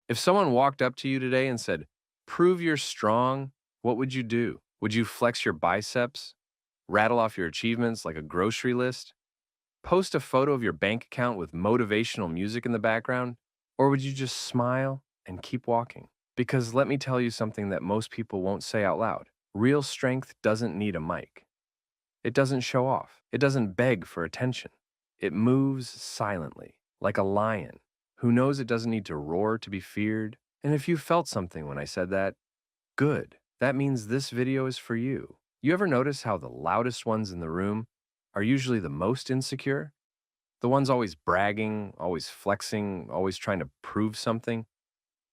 If someone walked up to you today and said, "Prove you're strong," what would you do? Would you flex your biceps, rattle off your achievements like a grocery list, post a photo of your bank account with motivational music in the background? Or would you just smile and keep walking? Because let me tell you something that most people won't say out loud. Real strength doesn't need a mic. It doesn't show off. It doesn't beg for attention. It moves silently, like a lion who knows it doesn't need to roar to be feared. And if you felt something when I said that, good. That means this video is for you. You ever notice how the loudest ones in the room are usually the most insecure? The ones always bragging, always flexing, always trying to prove something?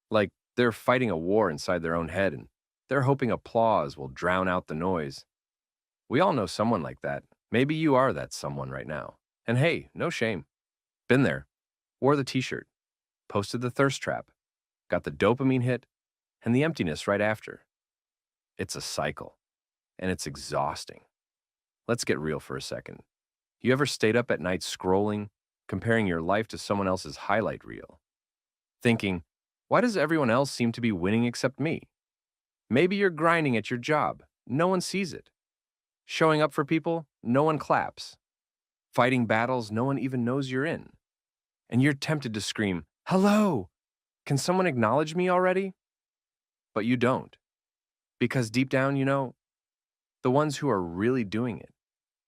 Like they're fighting a war inside their own head and they're hoping applause will drown out the noise. We all know someone like that. Maybe you are that someone right now. And hey, no shame. Been there. Wore the t-shirt. Posted the thirst trap. Got the dopamine hit and the emptiness right after. It's a cycle. And it's exhausting. Let's get real for a second. You ever stayed up at night scrolling, comparing your life to someone else's highlight reel? Thinking, why does everyone else seem to be winning except me? Maybe you're grinding at your job. No one sees it. Showing up for people, no one claps. Fighting battles no one even knows you're in. And you're tempted to scream, "Hello! Can someone acknowledge me already?" But you don't. Because deep down, you know, the ones who are really doing it,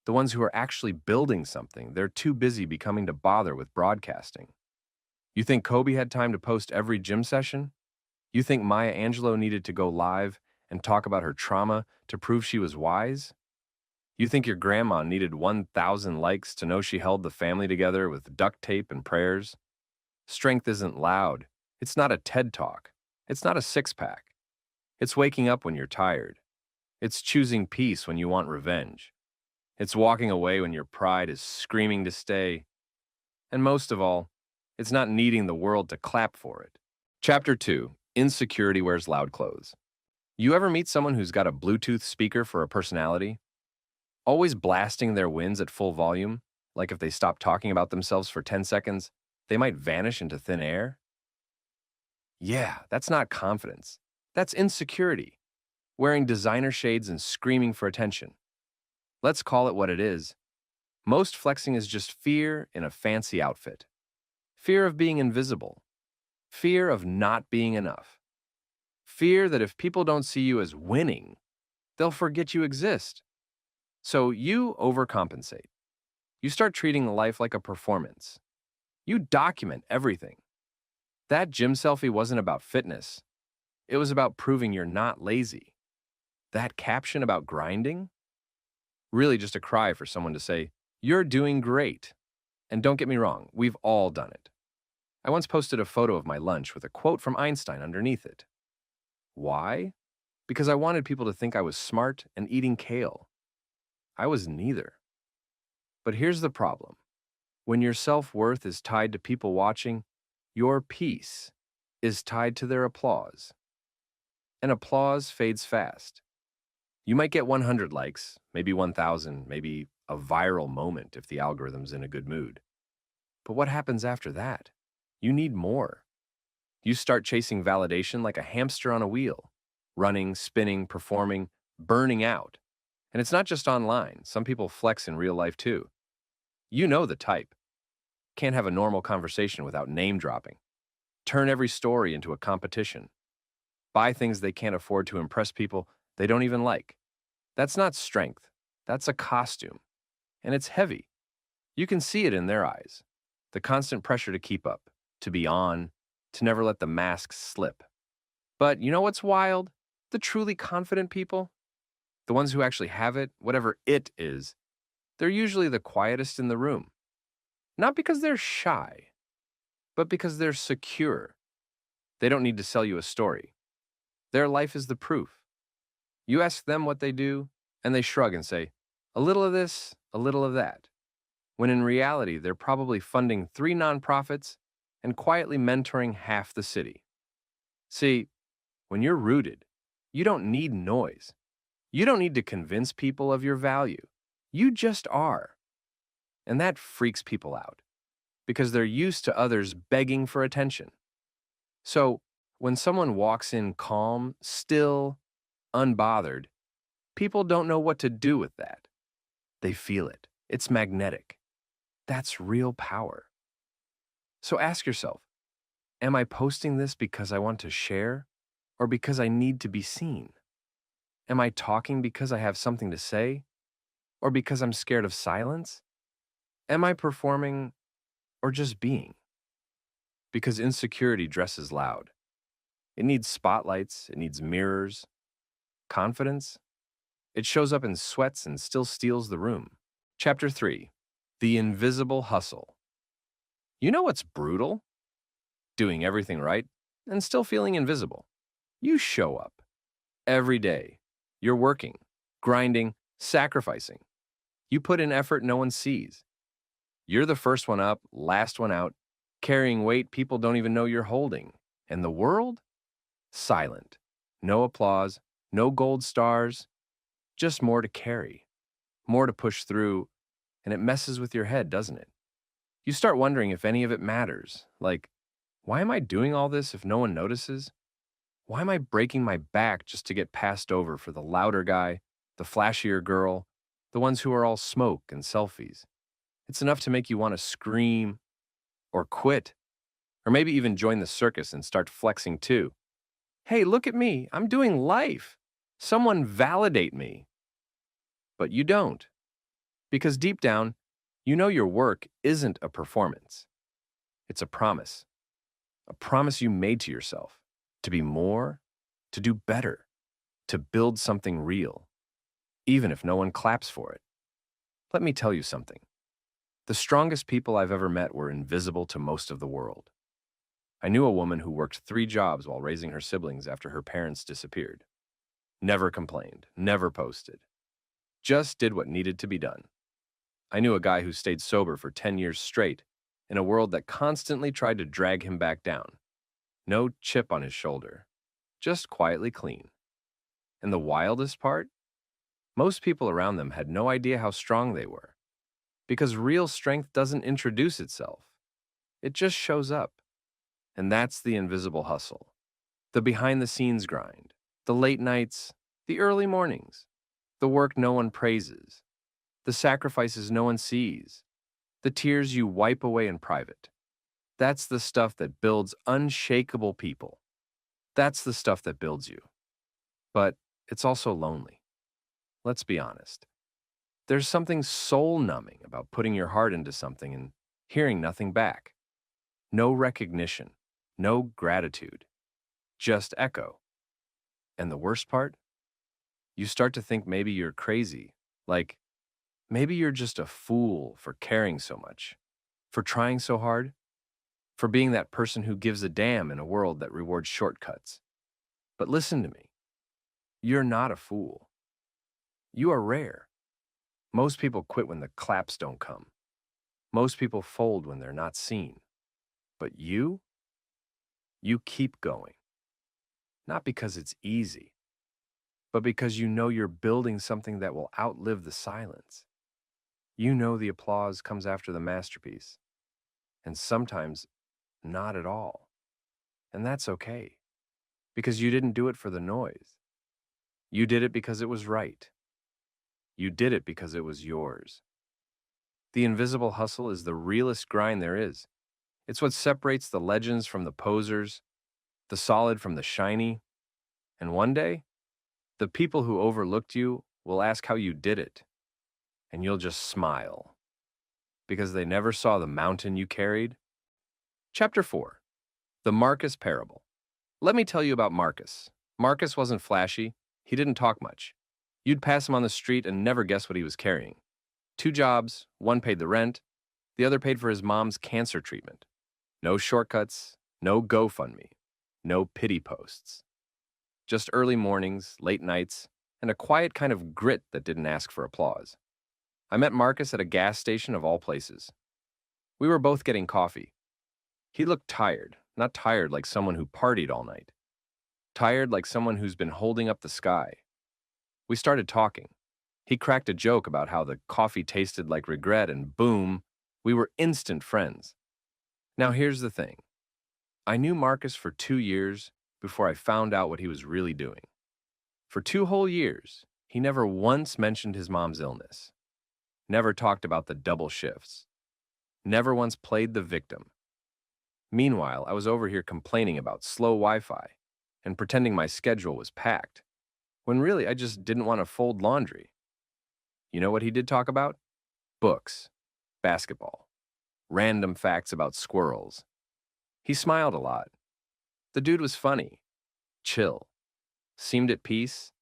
the ones who are actually building something, they're too busy becoming to bother with broadcasting. You think Kobe had time to post every gym session? You think Maya Angelou needed to go live and talk about her trauma to prove she was wise? You think your grandma needed 1,000 likes to know she held the family together with duct tape and prayers? Strength isn't loud. It's not a TED Talk. It's not a six-pack. It's waking up when you're tired. It's choosing peace when you want revenge. It's walking away when your pride is screaming to stay. And most of all, it's not needing the world to clap for it. Chapter 2. Insecurity Wears Loud Clothes. You ever meet someone who's got a Bluetooth speaker for a personality? Always blasting their wins at full volume, like if they stop talking about themselves for 10 seconds, they might vanish into thin air? Yeah, that's not confidence. That's insecurity. Wearing designer shades and screaming for attention. Let's call it what it is. Most flexing is just fear in a fancy outfit. Fear of being invisible. Fear of not being enough. Fear that if people don't see you as winning, they'll forget you exist. So you overcompensate. You start treating life like a performance. You document everything. That gym selfie wasn't about fitness. It was about proving you're not lazy. That caption about grinding? Really just a cry for someone to say, "You're doing great." And don't get me wrong, we've all done it. I once posted a photo of my lunch with a quote from Einstein underneath it. Why? Because I wanted people to think I was smart and eating kale. I was neither. But here's the problem. When your self-worth is tied to people watching, your peace is tied to their applause. And applause fades fast. You might get 100 likes, maybe 1,000, maybe a viral moment if the algorithm's in a good mood. But what happens after that? You need more. You start chasing validation like a hamster on a wheel, running, spinning, performing, burning out. And it's not just online. Some people flex in real life too. You know the type. Can't have a normal conversation without name dropping. Turn every story into a competition. Buy things they can't afford to impress people they don't even like. That's not strength. That's a costume. And it's heavy. You can see it in their eyes. The constant pressure to keep up, to be on, to never let the masks slip. But you know what's wild? The truly confident people, the ones who actually have it, whatever it is, they're usually the quietest in the room. Not because they're shy, but because they're secure. They don't need to sell you a story. Their life is the proof. You ask them what they do, and they shrug and say, a little of this, a little of that. When in reality, they're probably funding 3 nonprofits and quietly mentoring half the city. See, when you're rooted, you don't need noise. You don't need to convince people of your value. You just are. And that freaks people out because they're used to others begging for attention. So, When someone walks in calm, still, unbothered, people don't know what to do with that. They feel it. It's magnetic. That's real power. So ask yourself, am I posting this because I want to share or because I need to be seen? Am I talking because I have something to say or because I'm scared of silence? Am I performing or just being? Because insecurity dresses loud. It needs spotlights, it needs mirrors. Confidence? It shows up in sweats and still steals the room. Chapter 3. The Invisible Hustle. You know what's brutal? Doing everything right and still feeling invisible. You show up every day. You're working, grinding, sacrificing. You put in effort no one sees. You're the first one up, last one out, carrying weight people don't even know you're holding. And the world? Silent. No applause, no gold stars, just more to carry, more to push through, and it messes with your head, doesn't it? You start wondering if any of it matters. Like, why am I doing all this if no one notices? Why am I breaking my back just to get passed over for the louder guy, the flashier girl, the ones who are all smoke and selfies? It's enough to make you want to scream or quit, or maybe even join the circus and start flexing too. Hey, look at me. I'm doing life. Someone validate me. But you don't, because deep down, you know your work isn't a performance. It's a promise you made to yourself to be more, to do better, to build something real, even if no one claps for it. Let me tell you something. The strongest people I've ever met were invisible to most of the world. I knew a woman who worked 3 jobs while raising her siblings after her parents disappeared. Never complained, never posted. Just did what needed to be done. I knew a guy who stayed sober for 10 years straight in a world that constantly tried to drag him back down. No chip on his shoulder, just quietly clean. And the wildest part? Most people around them had no idea how strong they were. Because real strength doesn't introduce itself. It just shows up. And that's the invisible hustle. The behind-the-scenes grind. The late nights. The early mornings. The work no one praises. The sacrifices no one sees. The tears you wipe away in private. That's the stuff that builds unshakable people. That's the stuff that builds you. But it's also lonely. Let's be honest. There's something soul-numbing about putting your heart into something and hearing nothing back. No recognition, no gratitude, just echo. And the worst part? You start to think maybe you're crazy, like maybe you're just a fool for caring so much, for trying so hard, for being that person who gives a damn in a world that rewards shortcuts. But listen to me. You're not a fool. You are rare. Most people quit when the claps don't come. Most people fold when they're not seen. But you keep going. Not because it's easy, but because you know you're building something that will outlive the silence. You know the applause comes after the masterpiece, and sometimes not at all. And that's okay, because you didn't do it for the noise. You did it because it was right. You did it because it was yours. The invisible hustle is the realest grind there is. It's what separates the legends from the posers, the solid from the shiny. And one day, the people who overlooked you will ask how you did it. And you'll just smile. Because they never saw the mountain you carried. Chapter 4. The Marcus Parable. Let me tell you about Marcus. Marcus wasn't flashy. He didn't talk much. You'd pass him on the street and never guess what he was carrying. 2 jobs, one paid the rent, the other paid for his mom's cancer treatment. No shortcuts, no GoFundMe, no pity posts. Just early mornings, late nights, and a quiet kind of grit that didn't ask for applause. I met Marcus at a gas station of all places. We were both getting coffee. He looked tired, not tired like someone who partied all night. Tired like someone who's been holding up the sky. We started talking. He cracked a joke about how the coffee tasted like regret, and boom, we were instant friends. Now here's the thing. I knew Marcus for 2 years, before I found out what he was really doing. For 2 whole years, he never once mentioned his mom's illness, never talked about the double shifts, never once played the victim. Meanwhile, I was over here complaining about slow Wi-Fi and pretending my schedule was packed, when really I just didn't want to fold laundry. You know what he did talk about? Books, basketball, random facts about squirrels. He smiled a lot. The dude was funny, chill, seemed at peace.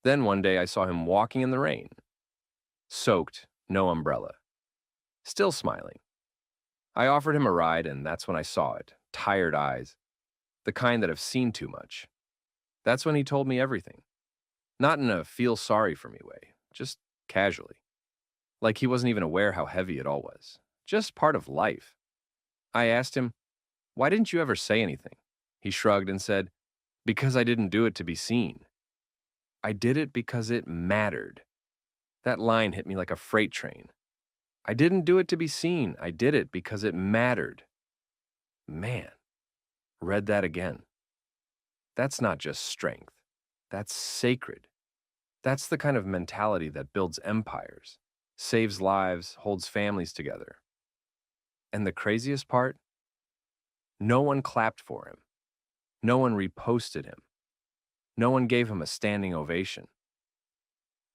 Then one day I saw him walking in the rain, soaked, no umbrella, still smiling. I offered him a ride, and that's when I saw it. Tired eyes, the kind that have seen too much. That's when he told me everything. Not in a feel sorry for me way, just casually. Like he wasn't even aware how heavy it all was. Just part of life. I asked him, "Why didn't you ever say anything?" He shrugged and said, "Because I didn't do it to be seen. I did it because it mattered." That line hit me like a freight train. I didn't do it to be seen. I did it because it mattered. Man, read that again. That's not just strength. That's sacred. That's the kind of mentality that builds empires, saves lives, holds families together. And the craziest part? No one clapped for him. No one reposted him. No one gave him a standing ovation.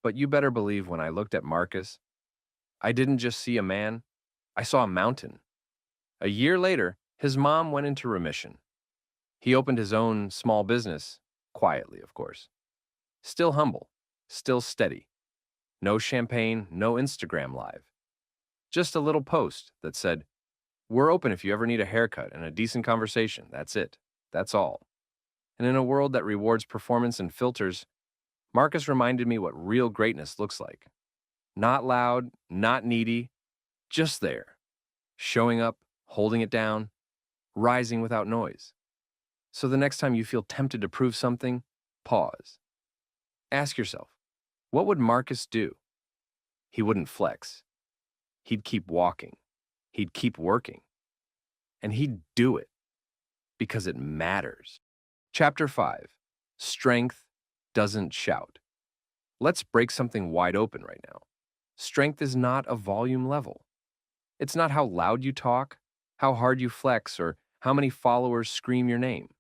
But you better believe when I looked at Marcus, I didn't just see a man, I saw a mountain. A year later, his mom went into remission. He opened his own small business, quietly, of course. Still humble, still steady. No champagne, no Instagram live. Just a little post that said, "We're open if you ever need a haircut and a decent conversation. That's it. That's all." And in a world that rewards performance and filters, Marcus reminded me what real greatness looks like. Not loud, not needy, just there. Showing up, holding it down, rising without noise. So the next time you feel tempted to prove something, pause. Ask yourself, what would Marcus do? He wouldn't flex. He'd keep walking. He'd keep working. And he'd do it because it matters. Chapter 5. Strength doesn't shout. Let's break something wide open right now. Strength is not a volume level. It's not how loud you talk, how hard you flex, or how many followers scream your name.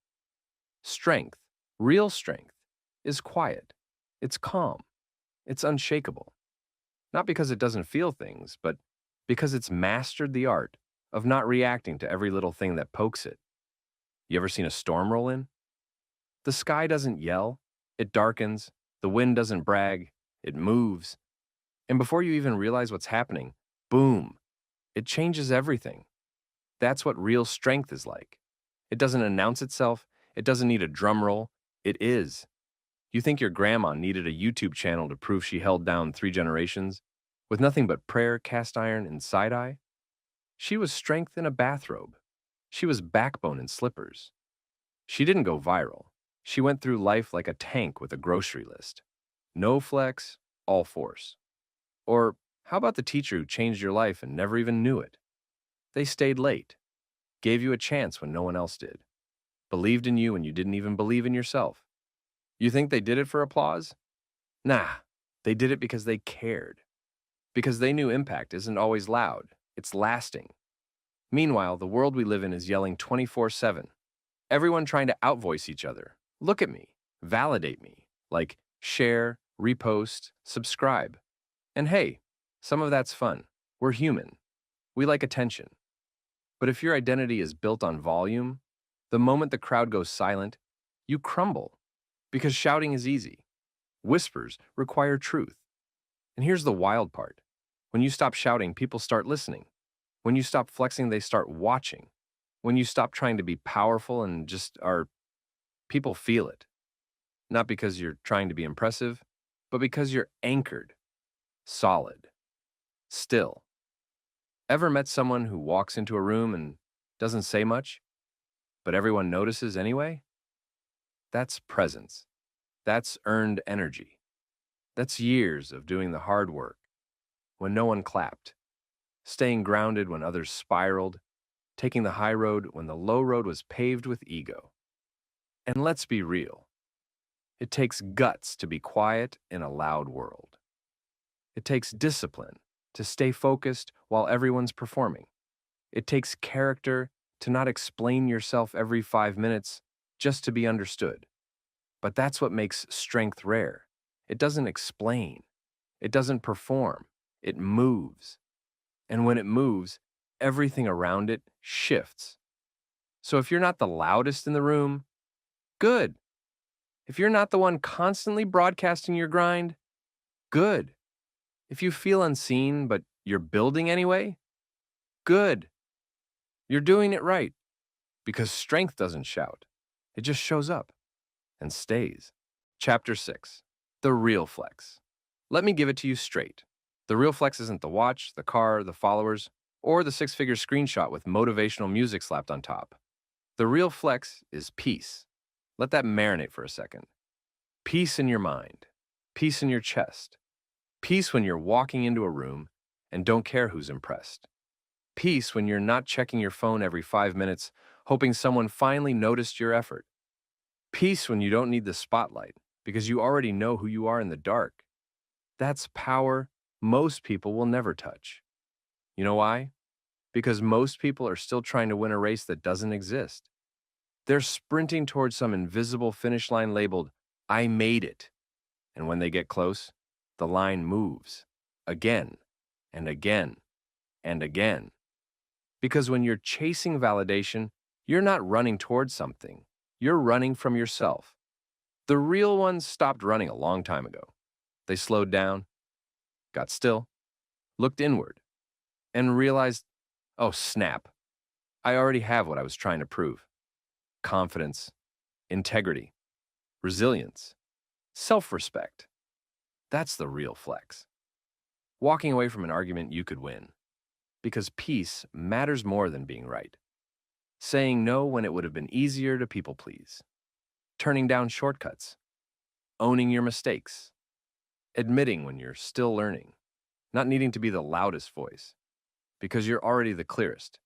Strength, real strength, is quiet. It's calm. It's unshakable. Not because it doesn't feel things, but because it's mastered the art of not reacting to every little thing that pokes it. You ever seen a storm roll in? The sky doesn't yell, it darkens, the wind doesn't brag, it moves. And before you even realize what's happening, boom, it changes everything. That's what real strength is like. It doesn't announce itself, it doesn't need a drum roll, it is. You think your grandma needed a YouTube channel to prove she held down 3 generations with nothing but prayer, cast iron, and side-eye? She was strength in a bathrobe. She was backbone in slippers. She didn't go viral. She went through life like a tank with a grocery list. No flex, all force. Or how about the teacher who changed your life and never even knew it? They stayed late, gave you a chance when no one else did, believed in you when you didn't even believe in yourself. You think they did it for applause? Nah, they did it because they cared. Because they knew impact isn't always loud, it's lasting. Meanwhile, the world we live in is yelling 24/7. Everyone trying to outvoice each other. Look at me, validate me, like share, repost, subscribe. And hey, some of that's fun. We're human. We like attention. But if your identity is built on volume, the moment the crowd goes silent, you crumble. Because shouting is easy. Whispers require truth. And here's the wild part. When you stop shouting, people start listening. When you stop flexing, they start watching. When you stop trying to be powerful and just are, people feel it. Not because you're trying to be impressive, but because you're anchored, solid, still. Ever met someone who walks into a room and doesn't say much, but everyone notices anyway? That's presence. That's earned energy. That's years of doing the hard work when no one clapped, staying grounded when others spiraled, taking the high road when the low road was paved with ego. And let's be real, it takes guts to be quiet in a loud world. It takes discipline to stay focused while everyone's performing. It takes character to not explain yourself every 5 minutes just to be understood. But that's what makes strength rare. It doesn't explain, it doesn't perform, it moves. And when it moves, everything around it shifts. So if you're not the loudest in the room, good. If you're not the one constantly broadcasting your grind, good. If you feel unseen but you're building anyway, good. You're doing it right because strength doesn't shout. It just shows up and stays. Chapter 6. The real flex. Let me give it to you straight. The real flex isn't the watch, the car, the followers, or the six-figure screenshot with motivational music slapped on top. The real flex is peace. Let that marinate for a second. Peace in your mind. Peace in your chest. Peace when you're walking into a room and don't care who's impressed. Peace when you're not checking your phone every 5 minutes, hoping someone finally noticed your effort. Peace when you don't need the spotlight because you already know who you are in the dark. That's power most people will never touch. You know why? Because most people are still trying to win a race that doesn't exist. They're sprinting towards some invisible finish line labeled, "I made it." And when they get close, the line moves again and again and again. Because when you're chasing validation, you're not running towards something. You're running from yourself. The real ones stopped running a long time ago. They slowed down, got still, looked inward, and realized, oh snap, I already have what I was trying to prove. Confidence, integrity, resilience, self-respect. That's the real flex. Walking away from an argument you could win. Because peace matters more than being right. Saying no when it would have been easier to people please. Turning down shortcuts. Owning your mistakes. Admitting when you're still learning. Not needing to be the loudest voice. Because you're already the clearest.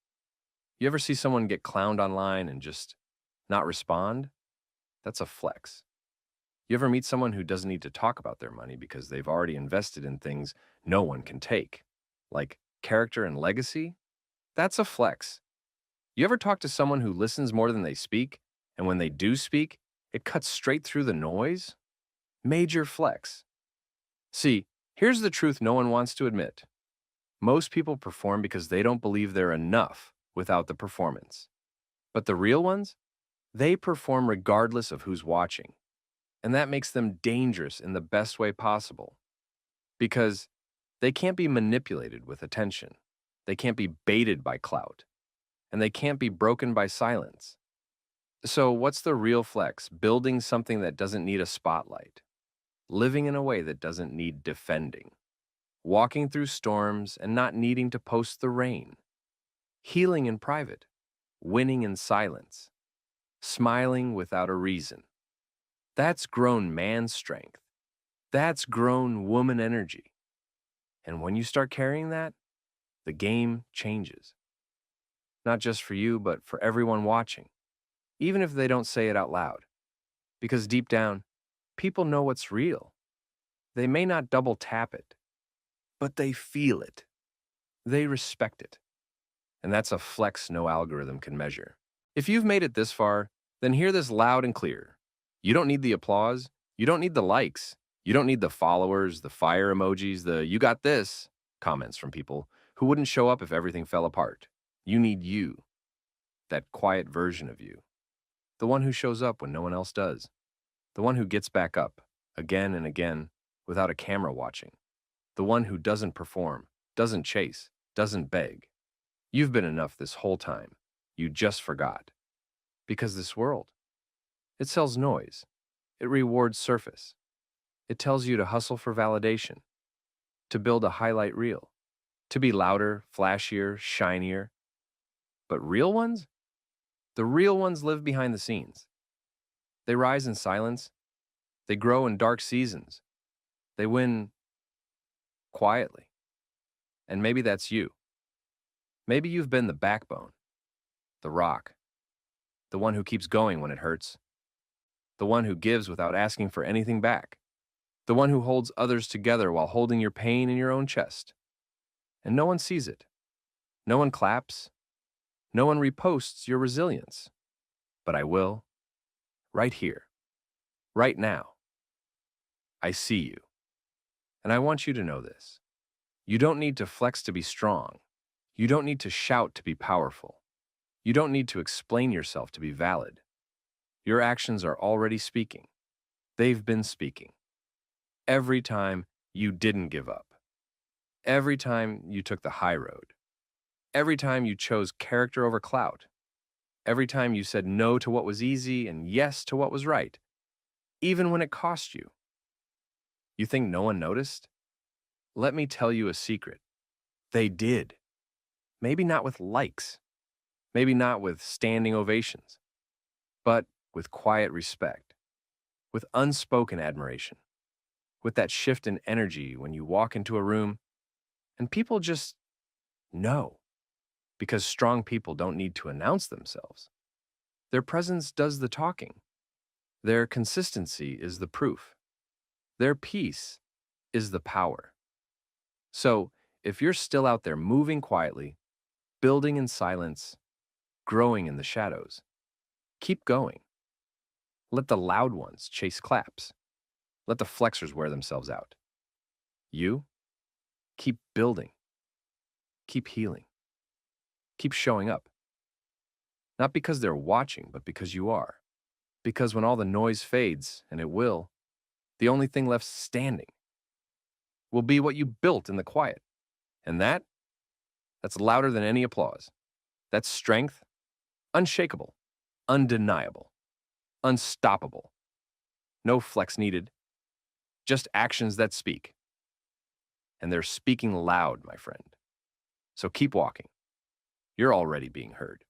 You ever see someone get clowned online and just not respond? That's a flex. You ever meet someone who doesn't need to talk about their money because they've already invested in things no one can take? Like character and legacy? That's a flex. You ever talk to someone who listens more than they speak, and when they do speak, it cuts straight through the noise? Major flex. See, here's the truth no one wants to admit. Most people perform because they don't believe they're enough without the performance. But the real ones? They perform regardless of who's watching. And that makes them dangerous in the best way possible. Because they can't be manipulated with attention. They can't be baited by clout. And they can't be broken by silence. So what's the real flex? Building something that doesn't need a spotlight. Living in a way that doesn't need defending. Walking through storms and not needing to post the rain. Healing in private. Winning in silence. Smiling without a reason. That's grown man strength. That's grown woman energy. And when you start carrying that, the game changes. Not just for you, but for everyone watching, even if they don't say it out loud. Because deep down, people know what's real. They may not double tap it, but they feel it. They respect it. And that's a flex no algorithm can measure. If you've made it this far, then hear this loud and clear. You don't need the applause. You don't need the likes. You don't need the followers, the fire emojis, the "you got this" comments from people who wouldn't show up if everything fell apart. You need you, that quiet version of you, the one who shows up when no one else does, the one who gets back up again and again without a camera watching, the one who doesn't perform, doesn't chase, doesn't beg. You've been enough this whole time. You just forgot. Because this world, it sells noise. It rewards surface. It tells you to hustle for validation, to build a highlight reel, to be louder, flashier, shinier. But real ones? The real ones live behind the scenes. They rise in silence. They grow in dark seasons. They win quietly. And maybe that's you. Maybe you've been the backbone, the rock, the one who keeps going when it hurts, the one who gives without asking for anything back, the one who holds others together while holding your pain in your own chest. And no one sees it. No one claps. No one reposts your resilience. But I will, right here, right now. I see you. And I want you to know this. You don't need to flex to be strong. You don't need to shout to be powerful. You don't need to explain yourself to be valid. Your actions are already speaking. They've been speaking. Every time you didn't give up. Every time you took the high road. Every time you chose character over clout. Every time you said no to what was easy and yes to what was right, even when it cost you. You think no one noticed? Let me tell you a secret. They did. Maybe not with likes. Maybe not with standing ovations. But with quiet respect. With unspoken admiration. With that shift in energy when you walk into a room and people just know. Because strong people don't need to announce themselves. Their presence does the talking. Their consistency is the proof. Their peace is the power. So, if you're still out there moving quietly, building in silence, growing in the shadows, keep going. Let the loud ones chase claps. Let the flexors wear themselves out. You, keep building. Keep healing. Keep showing up. Not because they're watching, but because you are. Because when all the noise fades, and it will, the only thing left standing will be what you built in the quiet. And that's louder than any applause. That's strength, unshakable, undeniable, unstoppable. No flex needed, just actions that speak. And they're speaking loud, my friend. So keep walking. You're already being heard.